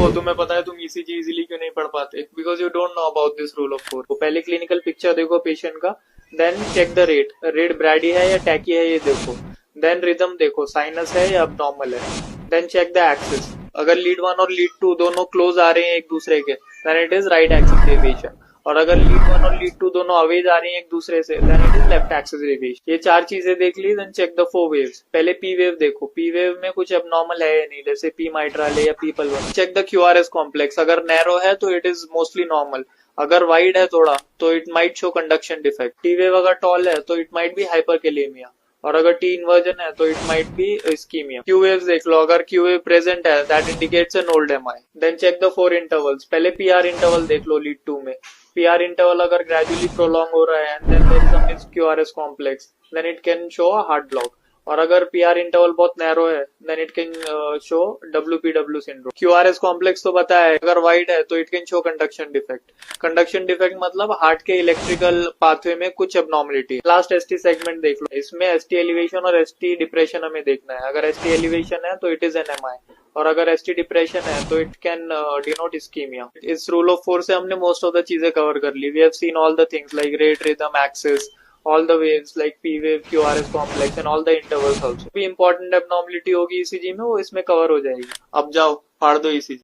वो तुम्हें पता है तुम ईसीजी इजीली क्यों नहीं पढ़ पाते? Because you don't know about this rule of 4। तो पहले क्लिनिकल पिक्चर देखो पेशेंट का, then check the rate, rate brady है या टैकी है ये देखो, देन रिदम देखो साइनस है या अबनॉर्मल है, देन चेक द एक्सिस। अगर लीड 1 और लीड 2 दोनों क्लोज आ रहे हैं एक दूसरे के, then it is right axis deviation. और अगर लीड 1 और लीड 2 दोनों अवेज आ रही हैं एक दूसरे से, then it is left axis deviation. ये चार चीजें देख ली, देन चेक द 4 वेव्स। पहले पी वेव देखो, पी वेव में कुछ एबनॉर्मल है या नहीं, जैसे पी माइट्रल है या P pulmonale. Check the QRS complex, अगर नैरो है तो इट इज मोस्टली नॉर्मल, अगर वाइड है थोड़ा तो it might show conduction defect. T wave अगर टॉल है तो इट माइट बी हाइपरकेलेमिया, और अगर टी इन्वर्जन है तो it might be ischaemia. Q waves देख लो, अगर क्यू वेव प्रेजेंट है that indicates an old MI. Then check the 4 intervals. पहले पीआर इंटरवल देख लो लीड 2 में, पीआर इंटरवल अगर ग्रेजुअली प्रोलॉन्ग हो रहा है and then there is some miss QRS complex, then it can show a heart block. और अगर पीआर इंटरवल बहुत नैरो है then it can show डब्ल्यूपीडब्ल्यू syndrome. QRS complex तो पता है, अगर वाइड है तो it can show conduction defect. Conduction defect मतलब हार्ट के इलेक्ट्रिकल पाथवे में कुछ एबनॉर्मलिटी। लास्ट एसटी सेगमेंट देख लो, इसमें एसटी एलिवेशन और एसटी डिप्रेशन हमें देखना है। अगर एसटी एलिवेशन है तो इट इज एन एमआई, और अगर एसटी डिप्रेशन है तो इट कैन डिनोट इस्कीमिया। इस रूल ऑफ 4 से हमने मोस्ट ऑफ द चीजें कवर कर ली। We have seen all the things like rate, rhythm, axis, all the waves like P wave, QRS complex and all the intervals also। भी important abnormality होगी ECG में, वो इसमें कवर हो जाएगी। अब जाओ फाड़ दो ECG।